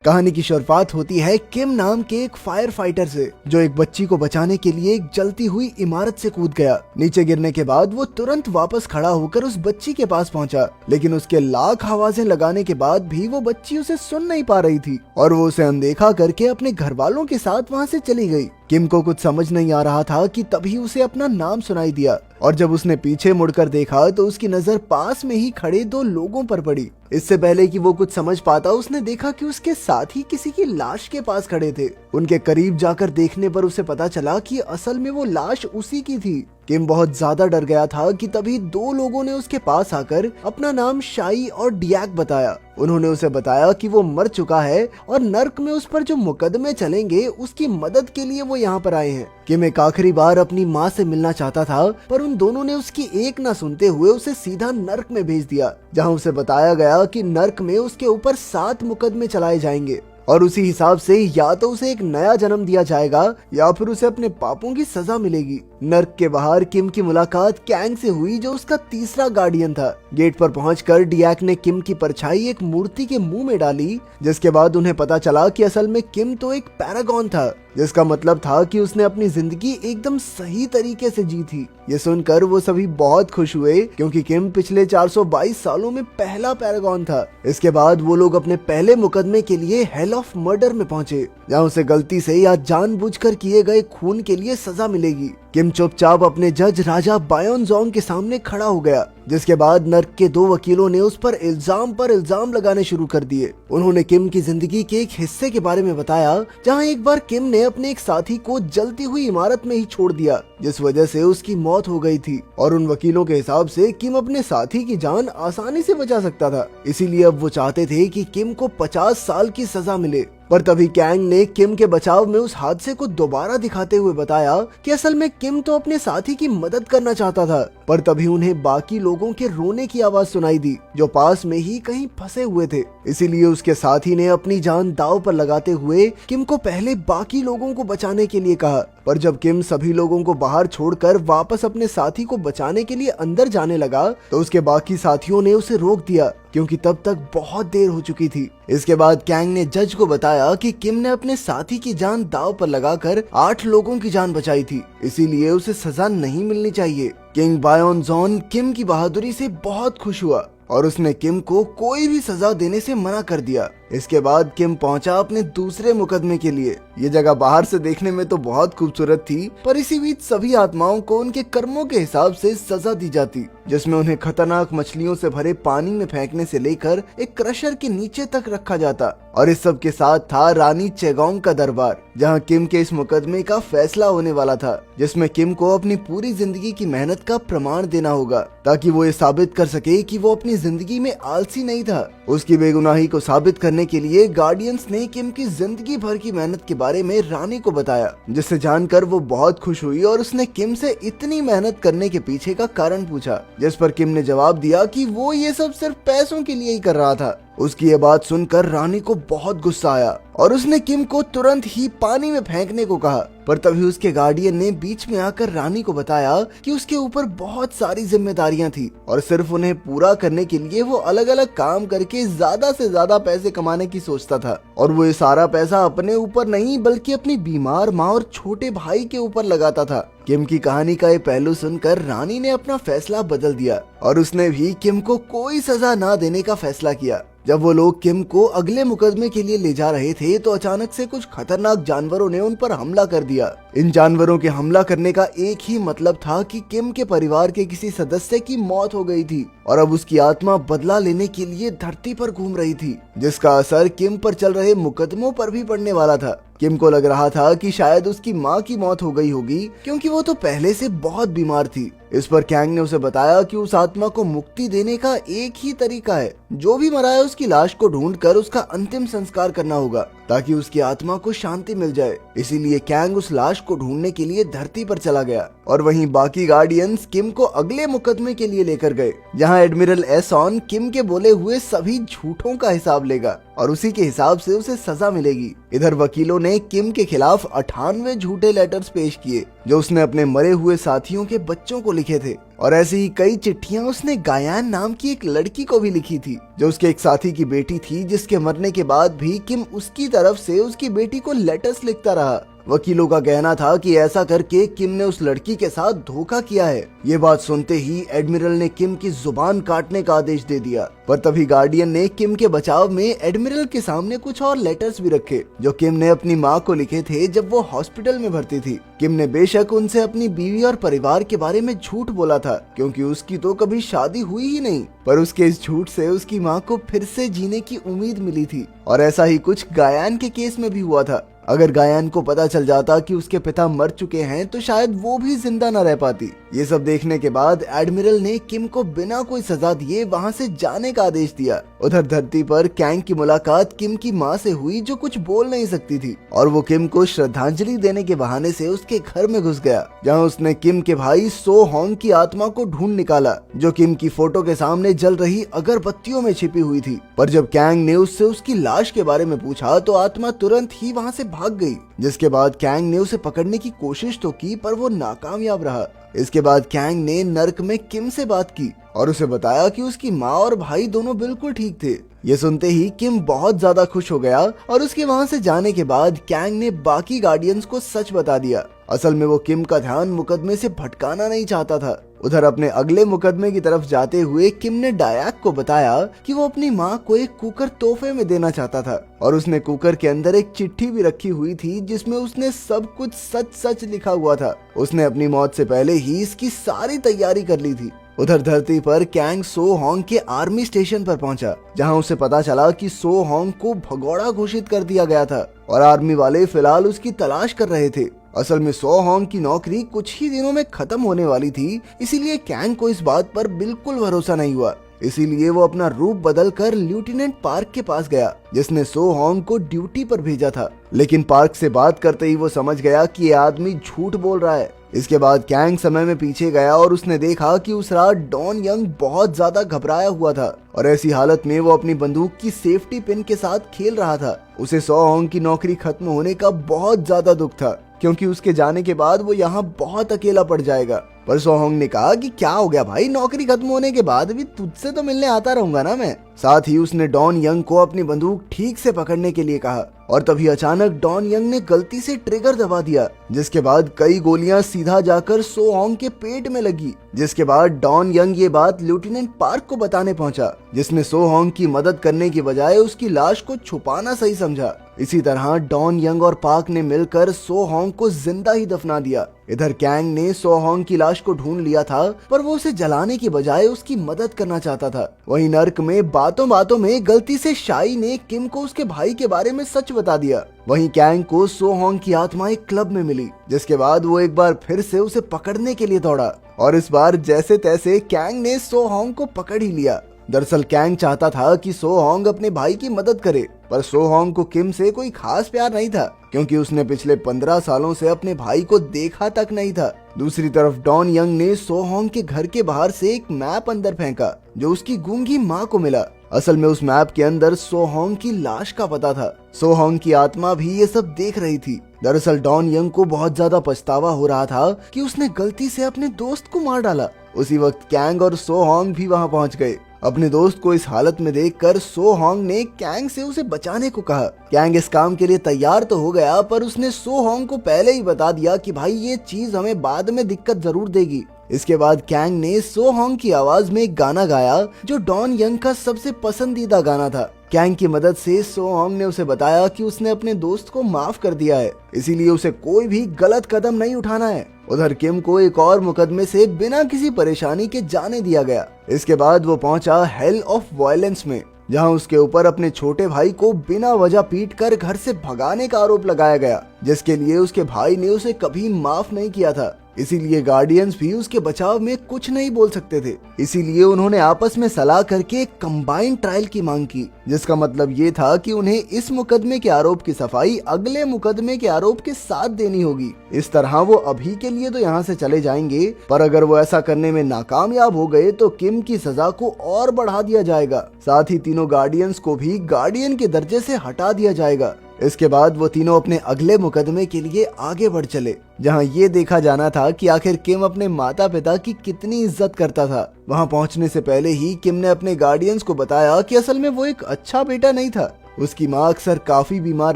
कहानी की शुरुआत होती है किम नाम के एक फायर फाइटर से, जो एक बच्ची को बचाने के लिए एक जलती हुई इमारत से कूद गया। नीचे गिरने के बाद वो तुरंत वापस खड़ा होकर उस बच्ची के पास पहुंचा, लेकिन उसके लाख आवाजें लगाने के बाद भी वो बच्ची उसे सुन नहीं पा रही थी और वो उसे अनदेखा करके अपने घर वालों के साथ वहाँ से चली गई। किम को कुछ समझ नहीं आ रहा था कि तभी उसे अपना नाम सुनाई दिया और जब उसने पीछे मुड़कर देखा तो उसकी नजर पास में ही खड़े दो लोगों पर पड़ी। इससे पहले कि वो कुछ समझ पाता उसने देखा कि उसके साथी किसी की लाश के पास खड़े थे। उनके करीब जाकर देखने पर उसे पता चला कि असल में वो लाश उसी की थी। किम बहुत ज्यादा डर गया था कि तभी दो लोगों ने उसके पास आकर अपना नाम शाई और डियाक बताया। उन्होंने उसे बताया कि वो मर चुका है और नर्क में उस पर जो मुकदमे चलेंगे उसकी मदद के लिए वो यहाँ पर आए हैं। किम एक आखिरी बार अपनी माँ से मिलना चाहता था, पर उन दोनों ने उसकी एक ना सुनते हुए उसे सीधा नर्क में भेज दिया, जहाँ उसे बताया गया कि नर्क में उसके ऊपर 7 मुकदमे चलाए जाएंगे और उसी हिसाब से या तो उसे एक नया जन्म दिया जाएगा या फिर उसे अपने पापों की सजा मिलेगी। नर्क के बाहर किम की मुलाकात कैंग से हुई, जो उसका तीसरा गार्डियन था। गेट पर पहुंचकर डियाक ने किम की परछाई एक मूर्ति के मुंह में डाली, जिसके बाद उन्हें पता चला कि असल में किम तो एक पैरागॉन था, जिसका मतलब था कि उसने अपनी जिंदगी एकदम सही तरीके से जी थी। ये सुनकर वो सभी बहुत खुश हुए, क्योंकि किम पिछले 422 सालों में पहला पैरागॉन था। इसके बाद वो लोग अपने पहले मुकदमे के लिए हेल ऑफ मर्डर में पहुंचे, जहाँ उसे गलती से या जानबूझकर किए गए खून के लिए सजा मिलेगी। किम चुपचाप अपने जज राजा बायोनजोंग के सामने खड़ा हो गया, जिसके बाद नर्क के 2 वकीलों ने उस पर इल्जाम लगाने शुरू कर दिए। उन्होंने किम की जिंदगी के एक हिस्से के बारे में बताया, जहां एक बार किम ने अपने एक साथी को जलती हुई इमारत में ही छोड़ दिया, जिस वजह से उसकी मौत हो गई थी। और उन वकीलों के हिसाब से किम अपने साथी की जान आसानी से बचा सकता था, इसीलिए अब वो चाहते थे कि किम को 50 साल की सजा मिले। पर तभी कैंग ने किम के बचाव में उस हादसे को दोबारा दिखाते हुए बताया कि असल में किम तो अपने साथी की मदद करना चाहता था। पर तभी उन्हें बाकी लोगों के रोने की आवाज सुनाई दी, जो पास में ही कहीं फंसे हुए थे। इसीलिए उसके साथी ने अपनी जान दांव पर लगाते हुए किम को पहले बाकी लोगों को बचाने के लिए कहा। पर जब किम सभी लोगों को बाहर छोड़कर वापस अपने साथी को बचाने के लिए अंदर जाने लगा, तो उसके बाकी साथियों ने उसे रोक दिया, क्योंकि तब तक बहुत देर हो चुकी थी। इसके बाद कैंग ने जज को बताया कि किम ने अपने साथी की जान दांव पर लगाकर 8 लोगों की जान बचाई थी, इसीलिए उसे सजा नहीं मिलनी चाहिए। किंग बायोनजोंग किम की बहादुरी से बहुत खुश हुआ और उसने किम को कोई भी सजा देने से मना कर दिया। इसके बाद किम पहुंचा अपने दूसरे मुकदमे के लिए। ये जगह बाहर से देखने में तो बहुत खूबसूरत थी, पर इसी बीच सभी आत्माओं को उनके कर्मों के हिसाब से सजा दी जाती, जिसमें उन्हें खतरनाक मछलियों से भरे पानी में फेंकने से लेकर एक क्रशर के नीचे तक रखा जाता। और इस सब के साथ था रानी चेगोंग का दरबार, जहाँ किम के इस मुकदमे का फैसला होने वाला था, जिसमें किम को अपनी पूरी जिंदगी की मेहनत का प्रमाण देना होगा, ताकि वो ये साबित कर सके कि वो अपनी जिंदगी में आलसी नहीं था। उसकी बेगुनाही को साबित करने के लिए गार्डियंस ने किम की जिंदगी भर की मेहनत के बारे में रानी को बताया, जिससे जानकर वो बहुत खुश हुई और उसने किम से इतनी मेहनत करने के पीछे का कारण पूछा, जिस पर किम ने जवाब दिया कि वो ये सब सिर्फ पैसों के लिए ही कर रहा था। उसकी ये बात सुनकर रानी को बहुत गुस्सा आया और उसने किम को तुरंत ही पानी में फेंकने को कहा। पर तभी उसके गार्डियन ने बीच में आकर रानी को बताया कि उसके ऊपर बहुत सारी जिम्मेदारियां थी और सिर्फ उन्हें पूरा करने के लिए वो अलग अलग काम करके ज्यादा से ज्यादा पैसे कमाने की सोचता था, और वो ये सारा पैसा अपने ऊपर नहीं बल्कि अपनी बीमार माँ और छोटे भाई के ऊपर लगाता था। किम की कहानी का ये पहलू सुनकर रानी ने अपना फैसला बदल दिया और उसने भी किम को कोई सजा ना देने का फैसला किया। जब वो लोग किम को अगले मुकदमे के लिए ले जा रहे थे, तो अचानक से कुछ खतरनाक जानवरों ने उन पर हमला कर दिया। इन जानवरों के हमला करने का एक ही मतलब था कि किम के परिवार के किसी सदस्य की मौत हो गई थी और अब उसकी आत्मा बदला लेने के लिए धरती पर घूम रही थी, जिसका असर किम पर चल रहे मुकदमों पर भी पड़ने वाला था। किम को लग रहा था कि शायद उसकी माँ की मौत हो गई होगी, क्योंकि वो तो पहले से बहुत बीमार थी। इस पर कैंग ने उसे बताया कि उस आत्मा को मुक्ति देने का एक ही तरीका है, जो भी मरा है उसकी लाश को ढूंढकर उसका अंतिम संस्कार करना होगा, ताकि उसकी आत्मा को शांति मिल जाए। इसीलिए कैंग उस लाश को ढूंढने के लिए धरती पर चला गया और वहीं बाकी गार्डियंस किम को अगले मुकदमे के लिए लेकर गए, जहां एडमिरल एसॉन किम के बोले हुए सभी झूठों का हिसाब लेगा और उसी के हिसाब से उसे सजा मिलेगी। इधर वकीलों ने किम के खिलाफ 98 झूठे लेटर्स पेश किए, जो उसने अपने मरे हुए साथियों के बच्चों को लिखे थे। और ऐसी ही कई चिट्ठियां उसने गायान नाम की एक लड़की को भी लिखी थी, जो उसके एक साथी की बेटी थी, जिसके मरने के बाद भी किम उसकी तरफ से उसकी बेटी को लेटर्स लिखता रहा। वकीलों का कहना था कि ऐसा करके किम ने उस लड़की के साथ धोखा किया है। ये बात सुनते ही एडमिरल ने किम की जुबान काटने का आदेश दे दिया, पर तभी गार्डियन ने किम के बचाव में एडमिरल के सामने कुछ और लेटर्स भी रखे, जो किम ने अपनी माँ को लिखे थे जब वो हॉस्पिटल में भर्ती थी। किम ने बेशक उनसे अपनी बीवी और परिवार के बारे में झूठ बोला था, क्योंकि उसकी तो कभी शादी हुई ही नहीं, पर उसके इस झूठ से उसकी माँ को फिर से जीने की उम्मीद मिली थी। और ऐसा ही कुछ गायान के केस में भी हुआ था। अगर गायान को पता चल जाता कि उसके पिता मर चुके हैं तो शायद वो भी जिंदा न रह पाती। ये सब देखने के बाद एडमिरल ने किम को बिना कोई सजा दिए वहाँ से जाने का आदेश दिया। उधर धरती पर कैंग की मुलाकात किम की माँ से हुई, जो कुछ बोल नहीं सकती थी, और वो किम को श्रद्धांजलि देने के बहाने से उसके घर में घुस गया, जहाँ उसने किम के भाई सो होंग की आत्मा को ढूंढ निकाला, जो किम की फोटो के सामने जल रही अगरबत्तियों में छिपी हुई थी। पर जब कैंग ने उससे उसकी लाश के बारे में पूछा तो आत्मा तुरंत ही वहाँ से भाग गई, जिसके बाद कैंग ने उसे पकड़ने की कोशिश तो की, पर वो नाकामयाब रहा। इसके बाद कैंग ने नर्क में किम से बात की और उसे बताया कि उसकी माँ और भाई दोनों बिल्कुल ठीक थे। ये सुनते ही किम बहुत ज्यादा खुश हो गया और उसके वहाँ से जाने के बाद कैंग ने बाकी गार्डियंस को सच बता दिया। असल में वो किम का ध्यान मुकदमे से भटकाना नहीं चाहता था। उधर अपने अगले मुकदमे की तरफ जाते हुए किम ने डायक को बताया कि वो अपनी माँ को एक कुकर तोहफे में देना चाहता था, और उसने कुकर के अंदर एक चिट्ठी भी रखी हुई थी, जिसमें उसने सब कुछ सच सच लिखा हुआ था। उसने अपनी मौत से पहले ही इसकी सारी तैयारी कर ली थी। उधर धरती पर कैंग सो होंग के आर्मी स्टेशन पर पहुंचा, जहां उसे पता चला कि सो होंग को भगोड़ा घोषित कर दिया गया था और आर्मी वाले फिलहाल उसकी तलाश कर रहे थे। असल में सो होंग की नौकरी कुछ ही दिनों में खत्म होने वाली थी, इसीलिए कैंग को इस बात पर बिल्कुल भरोसा नहीं हुआ। इसीलिए वो अपना रूप बदल कर लेफ्टिनेंट पार्क के पास गया, जिसने सो होंग को ड्यूटी पर भेजा था। लेकिन पार्क से बात करते ही वो समझ गया कि ये आदमी झूठ बोल रहा है। इसके बाद कैंग समय में पीछे गया और उसने देखा कि उस रात डॉन यंग बहुत ज्यादा घबराया हुआ था, और ऐसी हालत में वो अपनी बंदूक की सेफ्टी पिन के साथ खेल रहा था। उसे सो होंग की नौकरी खत्म होने का बहुत ज्यादा दुख था, क्योंकि उसके जाने के बाद वो यहाँ बहुत अकेला पड़ जाएगा। पर सो होंग ने कहा कि क्या हो गया भाई, नौकरी खत्म होने के बाद भी तुझसे तो मिलने आता रहूंगा ना मैं। साथ ही उसने डॉन यंग को अपनी बंदूक ठीक से पकड़ने के लिए कहा, और तभी अचानक डॉन यंग ने गलती से ट्रिगर दबा दिया, जिसके बाद कई गोलियां सीधा जाकर सो होंग के पेट में लगी। जिसके बाद डॉन यंग ये बात लेफ्टिनेंट पार्क को बताने पहुंचा, जिसने सो होंग की मदद करने की बजाय उसकी लाश को छुपाना सही समझा। इसी तरह डॉन यंग और पार्क ने मिलकर सो होंग को जिंदा ही दफना दिया। इधर कैंग ने सो होंग की लाश को ढूंढ लिया था, पर वो उसे जलाने की बजाय उसकी मदद करना चाहता था। वहीं नर्क में बातों बातों में गलती से शाई ने किम को उसके भाई के बारे में सच बता दिया। वहीं कैंग को सो होंग की आत्मा एक क्लब में मिली, जिसके बाद वो एक बार फिर से उसे पकड़ने के लिए दौड़ा, और इस बार जैसे तैसे कैंग ने सो होंग को पकड़ ही लिया। दरअसल कैंग चाहता था कि सो होंग अपने भाई की मदद करे, पर सो होंग को किम से कोई खास प्यार नहीं था, क्योंकि उसने पिछले 15 सालों से अपने भाई को देखा तक नहीं था। दूसरी तरफ डॉन यंग ने सो होंग के घर के बाहर से एक मैप अंदर फेंका, जो उसकी गूंगी माँ को मिला। असल में उस मैप के अंदर सो होंग की लाश का पता था। सो होंग की आत्मा भी ये सब देख रही थी। दरअसल डॉन यंग को बहुत ज्यादा पछतावा हो रहा था कि उसने गलती से अपने दोस्त को मार डाला। उसी वक्त कैंग और सो होंग भी वहाँ पहुँच गए। अपने दोस्त को इस हालत में देखकर सो होंग ने कैंग से उसे बचाने को कहा। कैंग इस काम के लिए तैयार तो हो गया, पर उसने सो होंग को पहले ही बता दिया कि भाई ये चीज हमें बाद में दिक्कत जरूर देगी। इसके बाद कैंग ने सो होंग की आवाज में एक गाना गाया, जो डॉन यंग का सबसे पसंदीदा गाना था। कैंग की मदद से सो होंग ने उसे बताया कि उसने अपने दोस्त को माफ कर दिया है, इसीलिए उसे कोई भी गलत कदम नहीं उठाना है। उधर किम को एक और मुकदमे से बिना किसी परेशानी के जाने दिया गया। इसके बाद वो पहुंचा हेल ऑफ वायलेंस में, जहां उसके ऊपर अपने छोटे भाई को बिना वजह पीटकर घर से भगाने का आरोप लगाया गया, जिसके लिए उसके भाई ने उसे कभी माफ नहीं किया था। इसीलिए गार्डियंस भी उसके बचाव में कुछ नहीं बोल सकते थे। इसीलिए उन्होंने आपस में सलाह करके एक कंबाइंड ट्रायल की मांग की, जिसका मतलब ये था कि उन्हें इस मुकदमे के आरोप की सफाई अगले मुकदमे के आरोप के साथ देनी होगी। इस तरह वो अभी के लिए तो यहाँ से चले जाएंगे, पर अगर वो ऐसा करने में नाकामयाब हो गए तो किम की सजा को और बढ़ा दिया जाएगा। साथ ही तीनों गार्डियंस को भी गार्डियन के दर्जे से हटा दिया जाएगा। इसके बाद वो तीनों अपने अगले मुकदमे के लिए आगे बढ़ चले, जहां ये देखा जाना था कि आखिर किम अपने माता पिता की कितनी इज्जत करता था। वहां पहुंचने से पहले ही किम ने अपने गार्डियंस को बताया कि असल में वो एक अच्छा बेटा नहीं था। उसकी माँ अक्सर काफी बीमार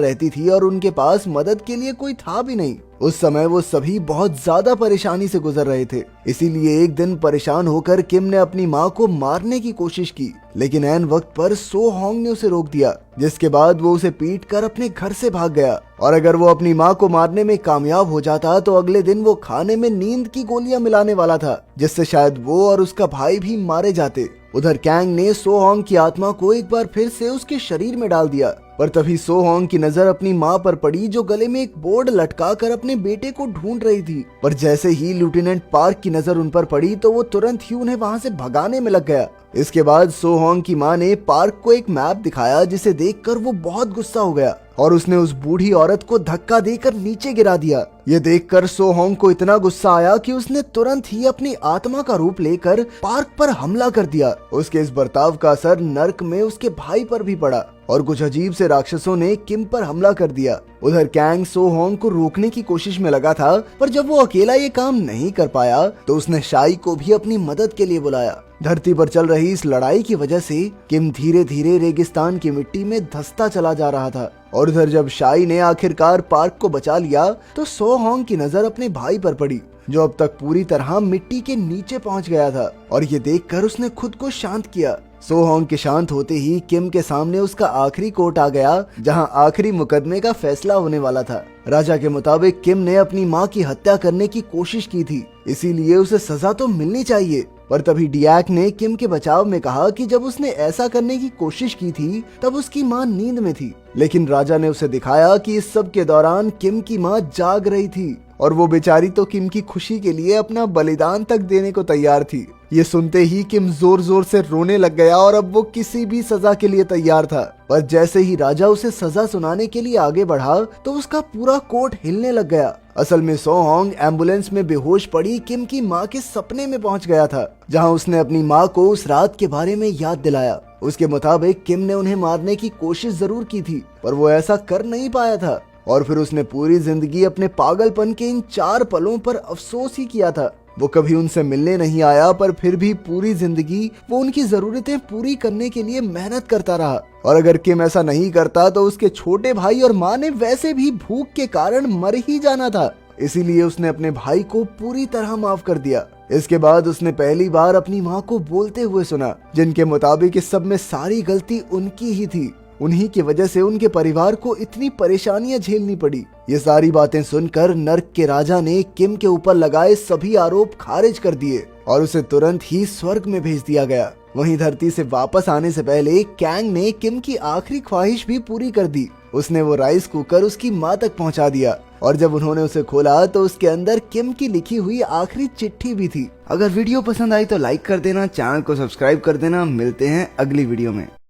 रहती थी और उनके पास मदद के लिए कोई था भी नहीं। उस समय वो सभी बहुत ज्यादा परेशानी से गुजर रहे थे। इसीलिए एक दिन परेशान होकर किम ने अपनी माँ को मारने की कोशिश की, लेकिन ऐन वक्त पर सो होंग ने उसे रोक दिया, जिसके बाद वो उसे पीट कर अपने घर से भाग गया। और अगर वो अपनी माँ को मारने में कामयाब हो जाता तो अगले दिन वो खाने में नींद की गोलियां मिलाने वाला था, जिससे शायद वो और उसका भाई भी मारे जाते। उधर कैंग ने सो होंग की आत्मा को एक बार फिर से उसके शरीर में डाल दिया, पर तभी सो होंग की नजर अपनी माँ पर पड़ी, जो गले में एक बोर्ड लटका कर अपने बेटे को ढूंढ रही थी। पर जैसे ही लेफ्टिनेंट पार्क की नजर उन पर पड़ी तो वो तुरंत ही उन्हें वहाँ से भगाने में लग गया। इसके बाद सो होंग की माँ ने पार्क को एक मैप दिखाया, जिसे देखकर वो बहुत गुस्सा हो गया और उसने उस बूढ़ी औरत को धक्का देकर नीचे गिरा दिया। ये देखकर सो होंग को इतना गुस्सा आया कि उसने तुरंत ही अपनी आत्मा का रूप लेकर पार्क पर हमला कर दिया। उसके इस बर्ताव का असर नर्क में उसके भाई पर भी पड़ा और कुछ अजीब से राक्षसों ने किम पर हमला कर दिया। उधर कैंग सो होंग को रोकने की कोशिश में लगा था, पर जब वो अकेला ये काम नहीं कर पाया तो उसने शाई को भी अपनी मदद के लिए बुलाया। धरती पर चल रही इस लड़ाई की वजह से किम धीरे धीरे रेगिस्तान की मिट्टी में धंसता चला जा रहा था। और उधर जब शाई ने आखिरकार पार्क को बचा लिया तो सो होंग की नजर अपने भाई पर पड़ी, जो अब तक पूरी तरह मिट्टी के नीचे पहुंच गया था। और ये देखकर उसने खुद को शांत किया। सो होंग के शांत होते ही किम के सामने उसका आखिरी कोर्ट आ गया, जहां आखिरी मुकदमे का फैसला होने वाला था। राजा के मुताबिक किम ने अपनी माँ की हत्या करने की कोशिश की थी, इसीलिए उसे सजा तो मिलनी चाहिए। पर तभी डियाक ने किम के बचाव में कहा कि जब उसने ऐसा करने की कोशिश की थी तब उसकी माँ नींद में थी, लेकिन राजा ने उसे दिखाया कि इस सब के दौरान किम की माँ जाग रही थी और वो बेचारी तो किम की खुशी के लिए अपना बलिदान तक देने को तैयार थी। ये सुनते ही किम जोर जोर से रोने लग गया और अब वो किसी भी सजा के लिए तैयार था। पर जैसे ही राजा उसे सजा सुनाने के लिए आगे बढ़ा तो उसका पूरा कोर्ट हिलने लग गया। असल में सो होंग एम्बुलेंस में बेहोश पड़ी किम की माँ के सपने में पहुंच गया था, जहां उसने अपनी माँ को उस रात के बारे में याद दिलाया। उसके मुताबिक किम ने उन्हें मारने की कोशिश जरूर की थी, पर वो ऐसा कर नहीं पाया था। और फिर उसने पूरी जिंदगी अपने पागलपन के इन 4 पलों पर अफसोस ही किया था। वो कभी उनसे मिलने नहीं आया, पर फिर भी पूरी जिंदगी वो उनकी जरूरतें पूरी करने के लिए मेहनत करता रहा। और अगर किम ऐसा नहीं करता तो उसके छोटे भाई और माँ ने वैसे भी भूख के कारण मर ही जाना था। इसीलिए उसने अपने भाई को पूरी तरह माफ कर दिया। इसके बाद उसने पहली बार अपनी माँ को बोलते हुए सुना, जिनके मुताबिक इस सब में सारी गलती उनकी ही थी। उन्हीं की वजह से उनके परिवार को इतनी परेशानियां झेलनी पड़ी। ये सारी बातें सुनकर नर्क के राजा ने किम के ऊपर लगाए सभी आरोप खारिज कर दिए और उसे तुरंत ही स्वर्ग में भेज दिया गया। वहीं धरती से वापस आने से पहले कैंग ने किम की आखिरी ख्वाहिश भी पूरी कर दी। उसने वो राइस कुकर उसकी माँ तक पहुँचा दिया और जब उन्होंने उसे खोला तो उसके अंदर किम की लिखी हुई आखिरी चिट्ठी भी थी। अगर वीडियो पसंद आई तो लाइक कर देना, चैनल को सब्सक्राइब कर देना। मिलते हैं अगली वीडियो में।